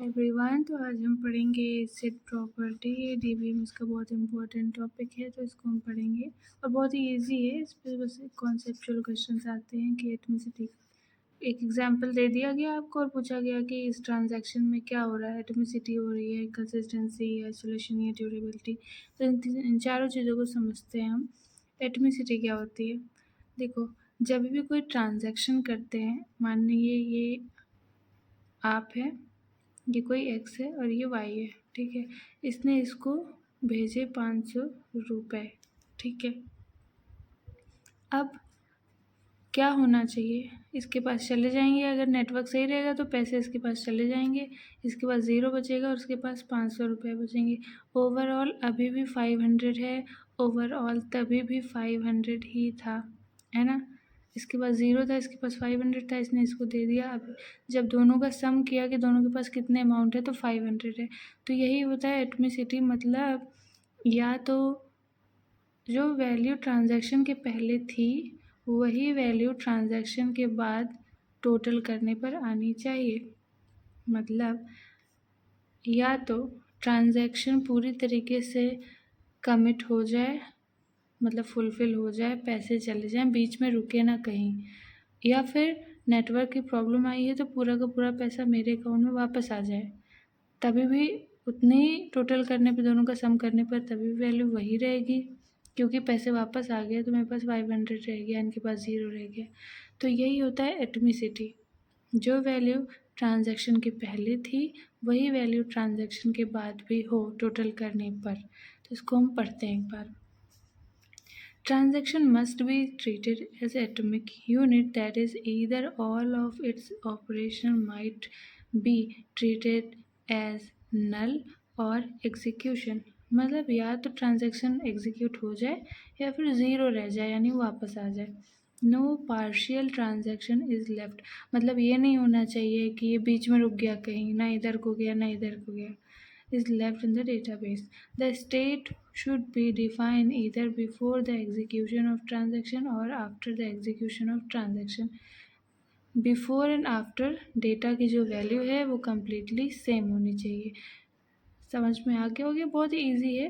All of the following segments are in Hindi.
एवरीवन, तो आज हम पढ़ेंगे एसिड प्रॉपर्टी। ये डीबीएमएस का बहुत इंपॉर्टेंट टॉपिक है, तो इसको हम पढ़ेंगे और बहुत ही इजी है। इस पर बस कॉन्सेप्चुअल क्वेश्चंस आते हैं कि एटमिसिटी एक एग्जांपल दे दिया गया आपको और पूछा गया कि इस ट्रांजैक्शन में क्या हो रहा है, एटमिसिटी हो रही है, कंसिस्टेंसी, आइसोलेशन या ड्यूरेबिलिटी। तो इन चारों चीज़ों को समझते हैं हम। एटमिसिटी क्या होती है? देखो, जब भी कोई ट्रांजैक्शन करते हैं, मान लीजिए ये आप है, ये कोई एक्स है और ये वाई है, ठीक है। इसने इसको भेजे 500 रुपये, ठीक है। अब क्या होना चाहिए, इसके पास चले जाएंगे, अगर नेटवर्क सही रहेगा तो पैसे इसके पास चले जाएंगे, इसके पास 0 बचेगा और उसके पास 500 रुपये बचेंगे। ओवरऑल अभी भी 500 है, ओवरऑल तभी भी 500 ही था, है ना। इसके पास 0 था, इसके पास 500 था, इसने इसको दे दिया। अब जब दोनों का सम किया कि दोनों के पास कितने अमाउंट है, तो 500 है। तो यही होता है एटमिसिटी, मतलब या तो जो वैल्यू ट्रांजैक्शन के पहले थी वही वैल्यू ट्रांजैक्शन के बाद टोटल करने पर आनी चाहिए। मतलब या तो ट्रांजैक्शन पूरी तरीके से कमिट हो जाए, मतलब फुलफ़िल हो जाए, पैसे चले जाएं, बीच में रुके ना कहीं, या फिर नेटवर्क की प्रॉब्लम आई है तो पूरा का पूरा पैसा मेरे अकाउंट में वापस आ जाए। तभी भी उतने ही टोटल करने पे, दोनों का सम करने पर तभी वैल्यू वही रहेगी, क्योंकि पैसे वापस आ गए तो मेरे पास 500 रह गया, इनके पास 0 रह गया। तो यही होता है एटमिसिटी, जो वैल्यू ट्रांजैक्शन के पहले थी वही वैल्यू ट्रांजैक्शन के बाद भी हो टोटल करने पर। तो इसको हम पढ़ते हैं एक बार। Transaction must be treated as atomic unit, that is, either all of its operation might be treated as null or execution। मतलब या तो ट्रांजैक्शन एग्जीक्यूट हो जाए या फिर 0 रह जाए, यानी वापस आ जाए। No partial transaction is left, मतलब ये नहीं होना चाहिए कि ये बीच में रुक गया कहीं, ना इधर को गया ना इधर को गया। is left in the database. The state should be defined either before the execution of transaction or after the execution of transaction. Before and after data की जो वैल्यू है वो कम्प्लीटली सेम होनी चाहिए। समझ में आ गया होगा, बहुत ही ईजी है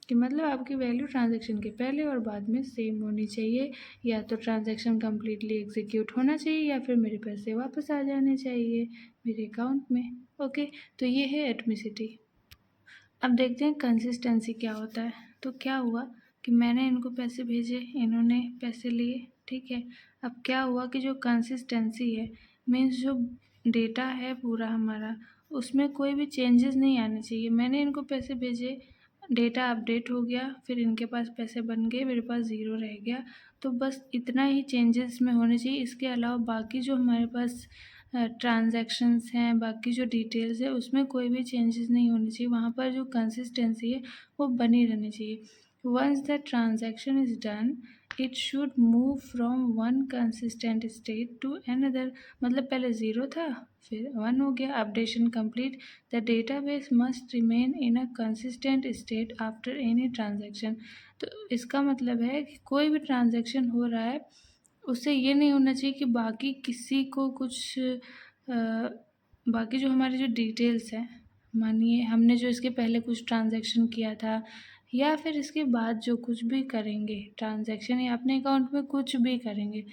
कि मतलब आपकी वैल्यू ट्रांजैक्शन के पहले और बाद में सेम होनी चाहिए, या तो ट्रांजैक्शन कम्प्लीटली एग्जीक्यूट होना चाहिए या फिर मेरे पैसे वापस आ जाने चाहिए मेरे अकाउंट में। ओके, तो ये है एटमिसिटी। अब देखते हैं कंसिस्टेंसी क्या होता है। तो क्या हुआ कि मैंने इनको पैसे भेजे, इन्होंने पैसे लिए, ठीक है। अब क्या हुआ कि जो कंसिस्टेंसी है, मीन्स जो डेटा है पूरा हमारा, उसमें कोई भी चेंजेस नहीं आने चाहिए। मैंने इनको पैसे भेजे, डेटा अपडेट हो गया, फिर इनके पास पैसे बन गए, मेरे पास 0 रह गया। तो बस इतना ही चेंजेस में होने चाहिए, इसके अलावा बाकी जो हमारे पास ट्रांजैक्शंस हैं, बाकी जो डिटेल्स है, उसमें कोई भी चेंजेस नहीं होने चाहिए। वहाँ पर जो कंसिस्टेंसी है वो बनी रहनी चाहिए। Once the transaction is done, it should move from one consistent state to another. मतलब पहले 0 था, फिर 1 हो गया, updation complete. The database must remain in a consistent state after any transaction. तो इसका मतलब है कि कोई भी ट्रांजैक्शन हो रहा है, उससे ये नहीं होना चाहिए कि बाकी किसी को कुछ बाकी जो हमारे जो डिटेल्स हैं, मानिए हमने जो इसके पहले कुछ ट्रांजैक्शन किया था या फिर इसके बाद जो कुछ भी करेंगे ट्रांजैक्शन, या अपने अकाउंट में कुछ भी करेंगे,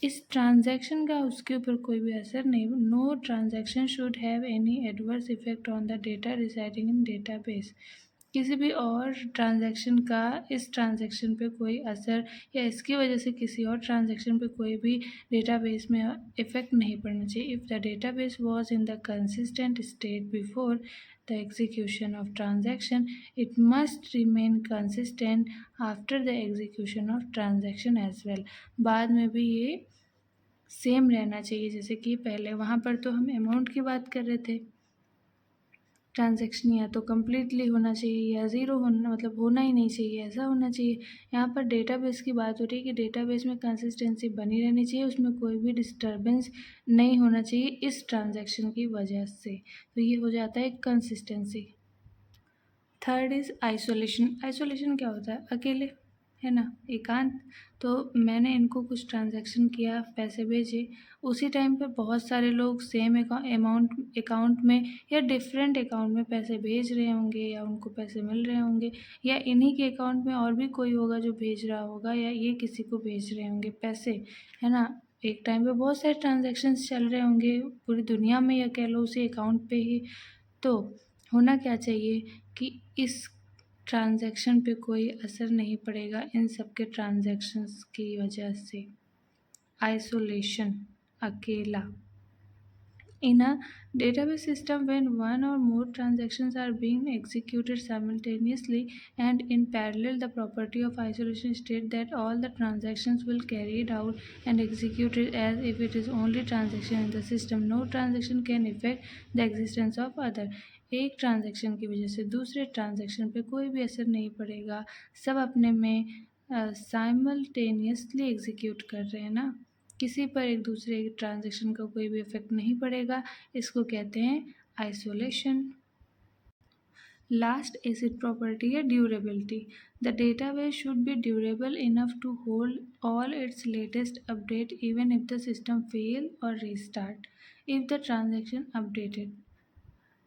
इस ट्रांजैक्शन का उसके ऊपर कोई भी असर नहीं। No transaction should have any adverse effect on the data residing in database. किसी भी और ट्रांजैक्शन का इस ट्रांजैक्शन पे कोई असर या इसकी वजह से किसी और ट्रांजैक्शन पे कोई भी डेटाबेस में इफेक्ट नहीं पड़ना चाहिए। If the database was in the consistent state before the execution of transaction, it must remain consistent after the execution of transaction as well. बाद में भी ये सेम रहना चाहिए जैसे कि पहले। वहाँ पर तो हम अमाउंट की बात कर रहे थे, ट्रांजैक्शन या तो कम्प्लीटली होना चाहिए या 0 होना, मतलब होना ही नहीं चाहिए, ऐसा होना चाहिए। यहाँ पर डेटाबेस की बात हो रही है कि डेटाबेस में कंसिस्टेंसी बनी रहनी चाहिए, उसमें कोई भी डिस्टर्बेंस नहीं होना चाहिए इस ट्रांजैक्शन की वजह से। तो ये हो जाता है consistency. Third is isolation. Isolation क्या होता है? अकेले, है ना, एकांत। तो मैंने इनको कुछ ट्रांजैक्शन किया, पैसे भेजे, उसी टाइम पे बहुत सारे लोग सेम अकाउंट में या डिफरेंट अकाउंट में पैसे भेज रहे होंगे, या उनको पैसे मिल रहे होंगे, या इन्हीं के अकाउंट में और भी कोई होगा जो भेज रहा होगा, या ये किसी को भेज रहे होंगे पैसे, है ना। एक टाइम पे बहुत सारे ट्रांजैक्शंस चल रहे होंगे पूरी दुनिया में, या कह लो उसी अकाउंट पे ही। तो होना क्या चाहिए कि इस ट्रांजैक्शन पे कोई असर नहीं पड़ेगा इन सब के ट्रांजैक्शंस की वजह से। आइसोलेशन, अकेला। In a database system, when one or more transactions are being executed simultaneously and in parallel, the property of isolation states that all the transactions will carried out and executed as if it is only transaction in the system. No transaction can affect the existence of other. एक ट्रांजैक्शन की वजह से दूसरे ट्रांजैक्शन पे कोई भी असर नहीं पड़ेगा, सब अपने में साइमल्टेनियसली एग्जीक्यूट कर रहे हैं ना, किसी पर एक दूसरे के ट्रांजैक्शन का कोई भी इफेक्ट नहीं पड़ेगा। इसको कहते हैं आइसोलेशन। लास्ट एसिड प्रॉपर्टी है durability. The database should be durable enough to hold all its latest update even if the system fail और restart if the transaction updated.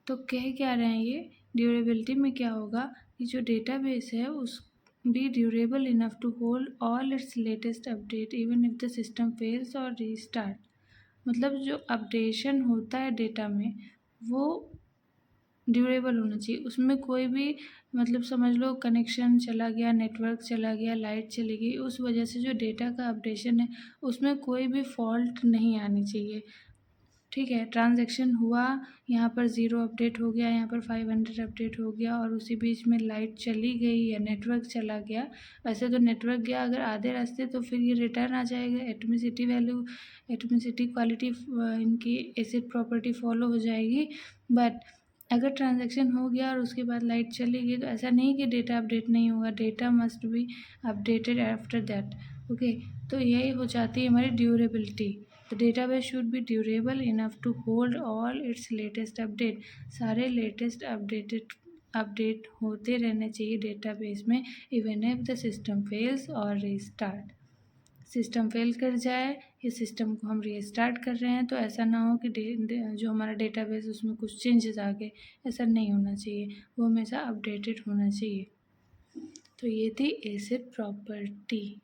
तो कह क्या रहे हैं ये, ड्यूरेबिलिटी में क्या होगा कि जो डेटाबेस है उस be durable enough to hold all its latest update even if the system fails और रीस्टार्ट। मतलब जो अपडेशन होता है डेटा में वो ड्यूरेबल होना चाहिए, उसमें कोई भी मतलब समझ लो कनेक्शन चला गया, नेटवर्क चला गया, लाइट चली गई, उस वजह से जो डेटा का अपडेशन है उसमें कोई भी फॉल्ट नहीं आनी चाहिए। ठीक है, ट्रांजैक्शन हुआ, यहाँ पर 0 अपडेट हो गया, यहाँ पर 500 अपडेट हो गया, और उसी बीच में लाइट चली गई या नेटवर्क चला गया। वैसे तो नेटवर्क गया अगर आधे रास्ते तो फिर ये रिटर्न आ जाएगा, एटमिसिटी वैल्यू, एटमिसिटी क्वालिटी इनकी एसिड प्रॉपर्टी फॉलो हो जाएगी। बट अगर ट्रांजैक्शन हो गया और उसके बाद लाइट चली गई तो ऐसा नहीं कि डेटा अपडेट नहीं होगा, data must be updated after that. Okay, तो यही हो जाती है हमारी durability. The database should be durable enough to hold all its latest update. सारे लेटेस्ट अपडेट होते रहने चाहिए डेटाबेस में, even if the system fails और रीस्टार्ट। सिस्टम फेल कर जाए या सिस्टम को हम रीस्टार्ट कर रहे हैं तो ऐसा ना हो कि जो हमारा डेटाबेस उसमें कुछ चेंजेस आ गए, ऐसा नहीं होना चाहिए, वो हमेशा अपडेटेड होना चाहिए। तो ये थी एसिड प्रॉपर्टी।